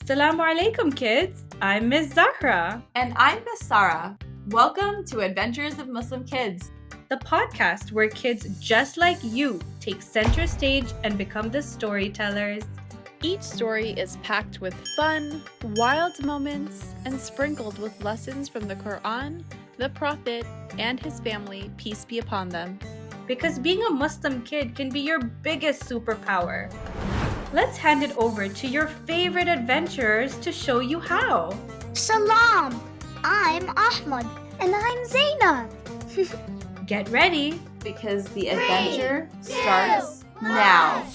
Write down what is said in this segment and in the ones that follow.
Assalamu alaikum, kids. I'm Miss Zahra, And I'm Miss Sarah. Welcome to Adventures of Muslim Kids, the podcast where kids just like you take center stage and become the storytellers. Each story is packed with fun, wild moments, and sprinkled with lessons from the Quran, the Prophet, and his family, peace be upon them. Because being a Muslim kid can be your biggest superpower. Let's hand it over to your favorite adventurers to show you how. Salam! I'm Ahmed. And I'm Zainab. Get ready, because the adventure starts now.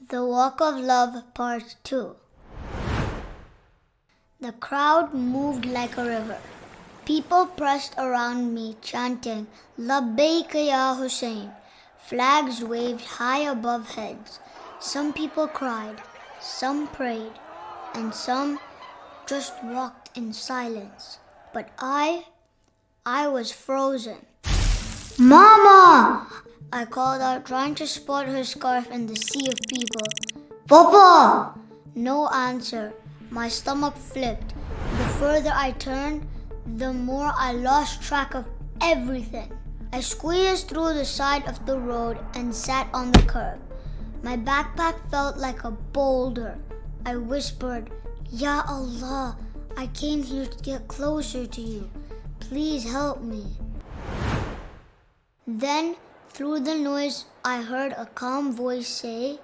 The Walk of Love Part 2. The crowd moved like a river. People pressed around me chanting, Labbaik ya Hussain. Flags waved high above heads. Some people cried, some prayed, and some just walked in silence. But I was frozen. Mama! I called out, trying to spot her scarf in the sea of people. Papa! No answer. My stomach flipped. The further I turned, the more I lost track of everything. I squeezed through the side of the road and sat on the curb. My backpack felt like a boulder. I whispered, Ya Allah, I came here to get closer to you. Please help me. Then, through the noise, I heard a calm voice say,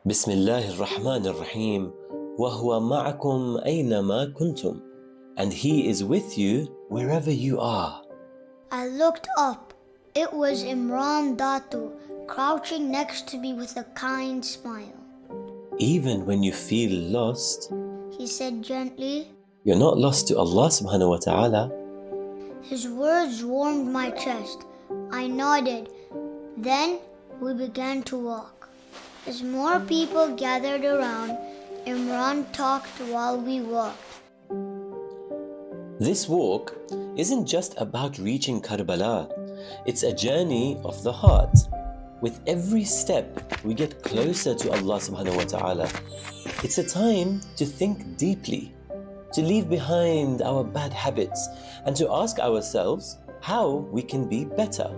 Bismillah ar-Rahman ar-Rahim, وَهُوَ مَعَكُمْ أَيْنَمَا كُنْتُمْ. And He is with you wherever you are. I looked up. It was Imran Datoo, crouching next to me with a kind smile. Even when you feel lost, He said gently. you're not lost to Allah subhanahu wa ta'ala. His words warmed my chest. I nodded. Then we began to walk. As more people gathered around, Imran talked while we walked. This walk isn't just about reaching Karbala. It's a journey of the heart. With every step, we get closer to Allah subhanahu wa ta'ala. It's a time to think deeply, to leave behind our bad habits, and to ask ourselves how we can be better.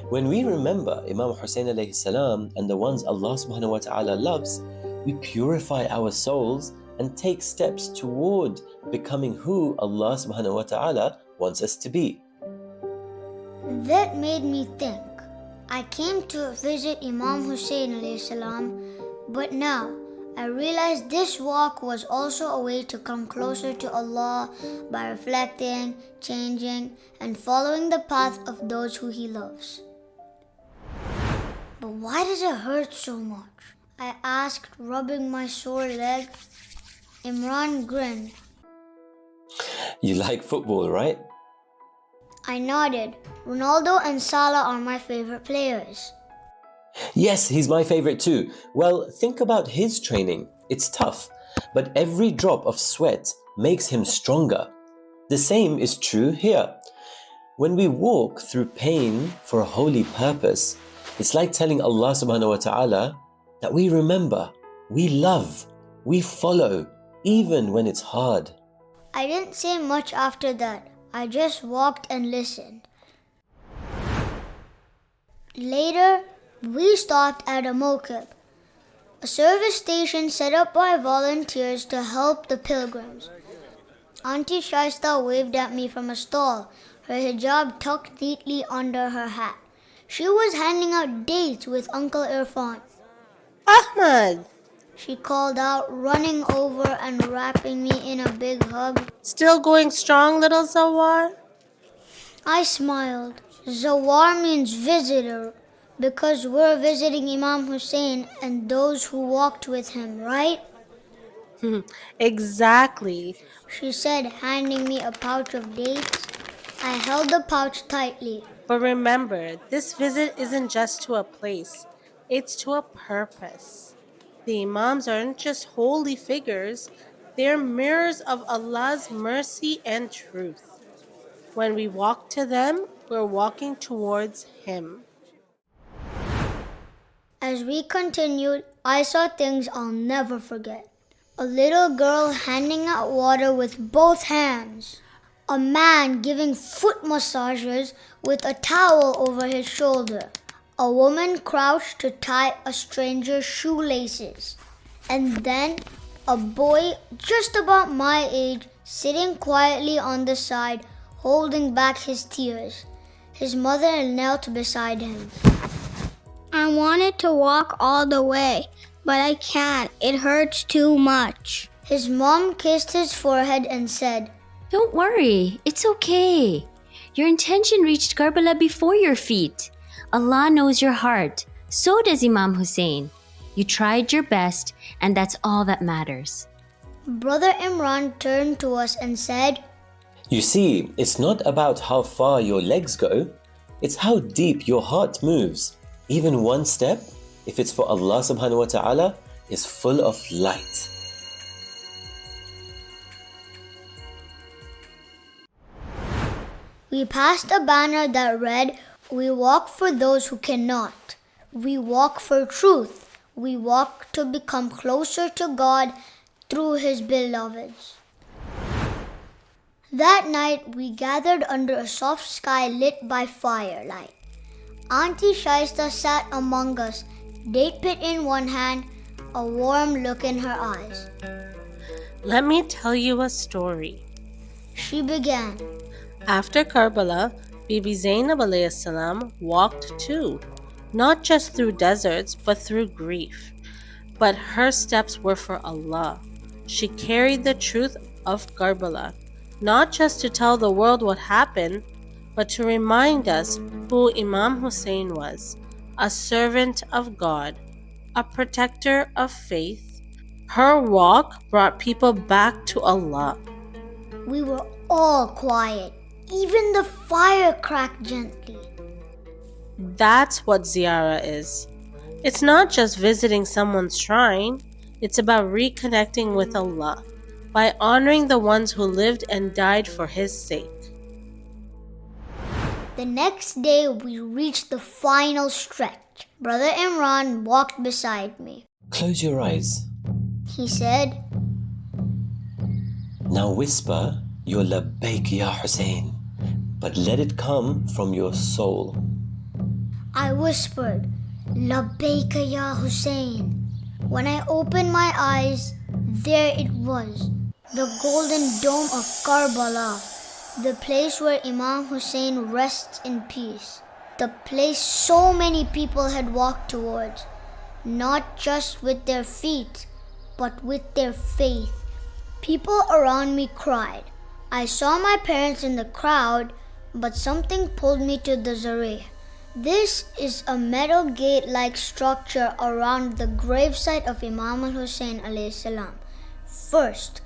When we remember Imam Hussain alayhi salam and the ones Allah subhanahu wa ta'ala loves, we purify our souls and take steps toward becoming who Allah subhanahu wa ta'ala wants us to be. That made me think. I came to visit Imam Hussain alayhi salam, but now I realized this walk was also a way to come closer to Allah by reflecting, changing, and following the path of those who He loves. But why does it hurt so much? I asked, rubbing my sore leg. Imran grinned. You like football, right? I nodded. Ronaldo and Salah are my favorite players. Yes, he's my favorite too. Well, think about his training. It's tough, but every drop of sweat makes him stronger. The same is true here. When we walk through pain for a holy purpose, it's like telling Allah subhanahu wa ta'ala that we remember, we love, we follow, even when it's hard. I didn't say much after that. I just walked and listened. Later, we stopped at a mokib, a service station set up by volunteers to help the pilgrims. Auntie Shaista waved at me from a stall, her hijab tucked neatly under her hat. She was handing out dates with Uncle Irfaan. Ahmed! She called out, running over and wrapping me in a big hug. Still going strong, little Zawar? I smiled. Zawar means visitor, because we're visiting Imam Hussain and those who walked with him, right? Exactly. She said, handing me a pouch of dates. I held the pouch tightly. But remember, this visit isn't just to a place, it's to a purpose. The Imams aren't just holy figures, they're mirrors of Allah's mercy and truth. When we walk to them, we're walking towards Him. As we continued, I saw things I'll never forget. A little girl handing out water with both hands. A man giving foot massages with a towel over his shoulder. A woman crouched to tie a stranger's shoelaces. And then a boy just about my age sitting quietly on the side, holding back his tears. His mother knelt beside him. I wanted to walk all the way, but I can't. It hurts too much. His mom kissed his forehead and said, Don't worry, it's okay. Your intention reached Karbala before your feet. Allah knows your heart. So does Imam Hussain. You tried your best, and that's all that matters. Brother Imran turned to us and said, You see, it's not about how far your legs go, it's how deep your heart moves. Even one step, if it's for Allah subhanahu wa ta'ala, is full of light. We passed a banner that read, We walk for those who cannot. We walk for truth. We walk to become closer to God through His beloveds. That night, we gathered under a soft sky lit by firelight. Auntie Shaista sat among us, date pit in one hand, a warm look in her eyes. Let me tell you a story. She began. After Karbala, Bibi Zainab alayhi salam walked too, not just through deserts, but through grief. But her steps were for Allah. She carried the truth of Karbala, not just to tell the world what happened, but to remind us who Imam Hussain was, a servant of God, a protector of faith. Her walk brought people back to Allah. We were all quiet. Even the fire cracked gently. That's what Ziyarah is. It's not just visiting someone's shrine, it's about reconnecting with Allah by honoring the ones who lived and died for His sake. The next day, we reached the final stretch. Brother Imran walked beside me. Close your eyes. He said, Now whisper your labbaik ya Hussain, but let it come from your soul. I whispered, Labbaika ya Hussain. When I opened my eyes, there it was, the golden dome of Karbala, the place where Imam Hussain rests in peace, the place so many people had walked towards, not just with their feet, but with their faith. People around me cried. I saw my parents in the crowd, but something pulled me to the Ziyarah. This is a metal gate-like structure around the gravesite of Imam Hussain alayhi salam. First,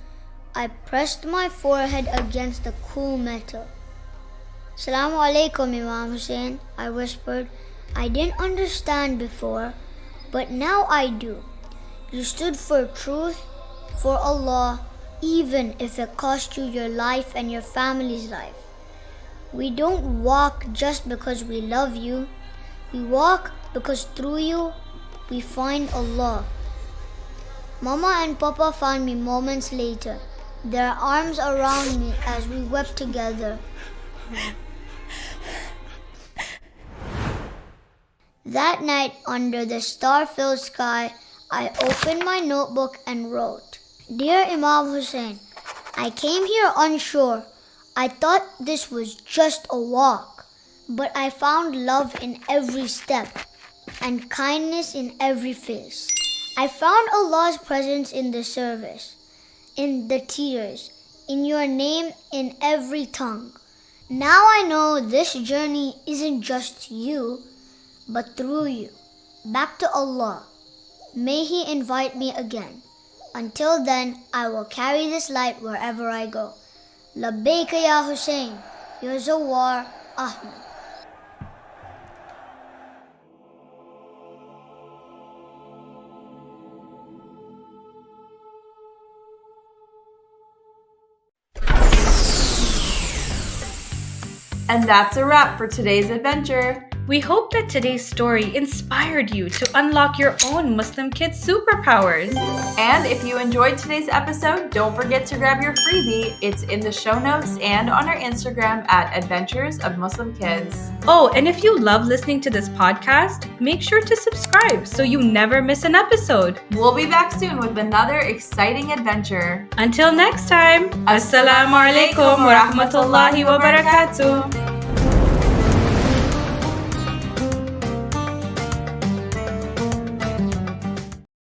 I pressed my forehead against the cool metal. Assalamu alaikum, Imam Hussain, I whispered. I didn't understand before, but now I do. You stood for truth, for Allah, even if it cost you your life and your family's life. We don't walk just because we love you. We walk because through you, we find Allah. Mama and Papa found me moments later, their arms around me as we wept together. That night, under the star-filled sky, I opened my notebook and wrote, Dear Imam Hussain, I came here unsure. I thought this was just a walk, but I found love in every step and kindness in every face. I found Allah's presence in the service, in the tears, in your name in every tongue. Now I know this journey isn't just you, but through you, back to Allah. May He invite me again. Until then, I will carry this light wherever I go. Labbaika ya Hussain, your Zawar, Ahmed. And that's a wrap for today's adventure. We hope that today's story inspired you to unlock your own Muslim kids' superpowers. And if you enjoyed today's episode, don't forget to grab your freebie. It's in the show notes and on our Instagram at Adventures of Muslim Kids. Oh, and if you love listening to this podcast, make sure to subscribe so you never miss an episode. We'll be back soon with another exciting adventure. Until next time, Assalamu alaikum wa rahmatullahi wa barakatuh.